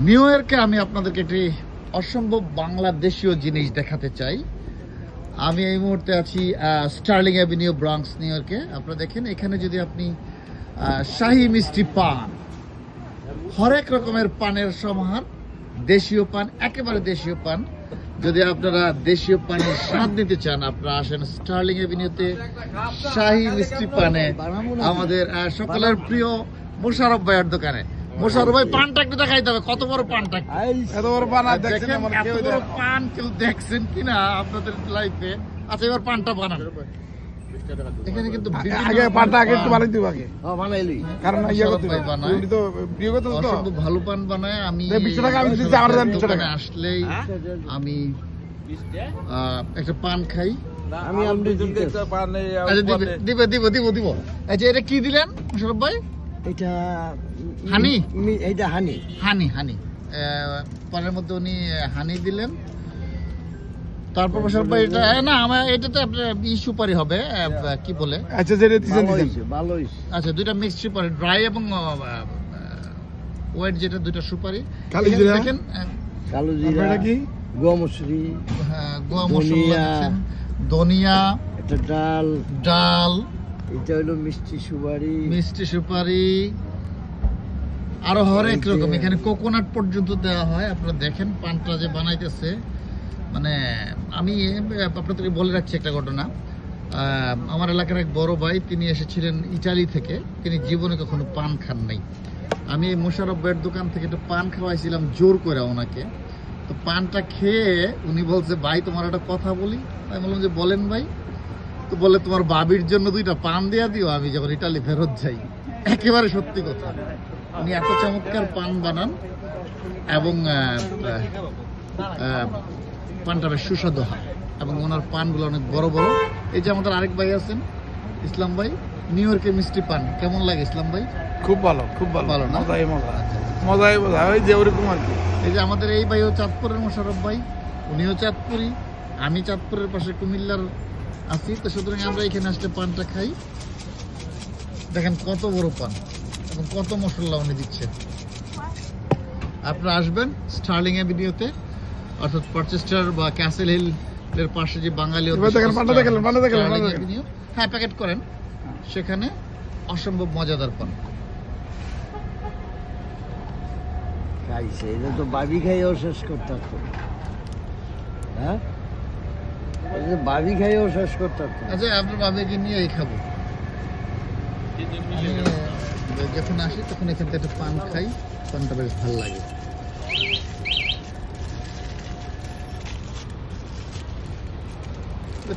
New ইয়র্কে আমি আপনাদেরকে একটি অসম্ভব বাংলাদেশীয় জিনিস দেখাতে চাই। আমি এই মুহূর্তে আছি স্টার্লিং অ্যাভিনিউ, ব্রঙ্কস, নিউ ইয়র্কে। আপনারা দেখেন, এখানে যদি আপনি শাহী মিষ্টি পান, হরেক রকমের পানের সমাহার, দেশীয় পান, একেবারে দেশীয় পান। যদি আপনারা দেশীয় পানের স্বাদ নিতে চান, আপনারা আসেন স্টার্লিং অ্যাভিনিউতে শাহী মিষ্টি পানে, আমাদের সকলের প্রিয় মোশাররফ ভাইয়ের দোকানে। মোশাররফ ভাই, পানটা একটু দেখাইতে হবে, কত বড় পানটা। এত বড় পান দেখেন, এত বড় পান কেউ দেখছেন কিনা আপনাদের লাইফে? আচ্ছা, এবার পানটা বানান। এখানে কিন্তু আগে পানটা আগে একটু বানাই দিব, আগে বানাইলি কারণ ইয়া করতে ভাই বানায়, উনি তো প্রিয় কথা তো অসম্ভব ভালো পান বানায়। আমি 20 টাকা আমি দিচ্ছি, আমার দাম 20 টাকা। আসলেই আমি একটা পান খাই। আমি আপনি আচ্ছা, দিব দিব দিব দিব। আচ্ছা, এটা কি দিলেন মোশাররফ ভাই? এটা হানি, এটা হানি হানি হানি পানের মধ্যে উনি হানি দিলেন। তারপর মোশাররফ ভাই, এটা না, আমার এটা তো আপনার সুপারি হবে, কি বলে? আচ্ছা, যেটা দিছেন ভালো হইছে। আচ্ছা, দুইটা মিক্সড সুপারি, ড্রাই এবং ওয়েট, যেটা দুইটা সুপারি। কালো জিরা, দেখেন, কালো জিরা, এটা কি গোয়া মসুরি, গোয়া মশলা দিচ্ছেন, ধনিয়া, এটা ডাল, ডাল, এটা হলো মিষ্টি সুপারি, মিষ্টি সুপারি, আরো হরেক রকম। এখানে কোকোনাট পর্যন্ত দেওয়া হয়। আপনারা দেখেন পানটা যে বানাইতেছে, মানে আমি আপনাদেরকে বলে রাখছি একটা ঘটনা। আমার এলাকার এক বড় ভাই, তিনি এসেছিলেন ইটালি থেকে, তিনি জীবনে কখনো পান খান নাই। আমি এই মোশাররফ ভাইয়ের দোকান থেকে একটু পান খাওয়াইছিলাম জোর করে ওনাকে। তো পানটা খেয়ে উনি বলছে, ভাই তোমার একটা কথা বলি। আমি বললাম যে বলেন ভাই। তো বলে, তোমার বাবির জন্য দুইটা পান দিয়া দিও আমি যখন ইটালি ফেরত যাই। একেবারে সত্যি কথা, উনি এত চমৎকার পান বানান এবং পানটা বেশ সুস্বাদু হয় এবং ওনার পানগুলো অনেক বড় বড়। এই যে আমাদের আরেক ভাই আছেন, ইসলাম ভাই, নিউ ইয়র্কের মিষ্টি পান কেমন লাগে ইসলাম ভাই? খুব ভালো, খুব ভালো, ভালো না? মজাই মজা, মজাই মজা, ওই যে ওরকম আর কি। এই যে আমাদের এই ভাইও চাঁদপুরের মোশাররফ ভাই, উনিও চাঁদপুরি, আমি চাঁদপুরের পাশে কুমিল্লার আছি। তো সুতরাং আমরা এখানে আসলে পানটা খাই। দেখেন কত বড় পান এবং কত মশলা উনি দিচ্ছে। আপনারা আসবেন স্টার্লিং অ্যাভিনিউতে, অর্থাৎ পারচেস্টার বা ক্যাসেল হিল এর পাশে যে বাঙালি অ্যাভিনিউ, হ্যাঁ, প্যাকেট করেন, সেখানে অসম্ভব মজাদার পান। খাইছে, এটা তো বাবি খাইও শেষ করতে পারতো। হ্যাঁ, বাবি খাইও শেষ করতে পারতো। আচ্ছা, আপনার বাবাকে নিয়েই খাবো। আমি যখন আসি তখন এখান থেকে একটা পান খাই, পানটা বেশ ভালো লাগে।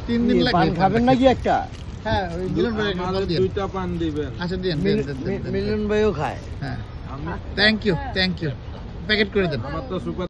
তিন দিন লাগে। পান খাবেন নাকি একটা? হ্যাঁ, ওই মিলন ভাই দুইটা পান দিবেন। আচ্ছা, দিন। মিলন ভাইও খায়। হ্যাঁ, থ্যাংক ইউ, প্যাকেট করে দেন।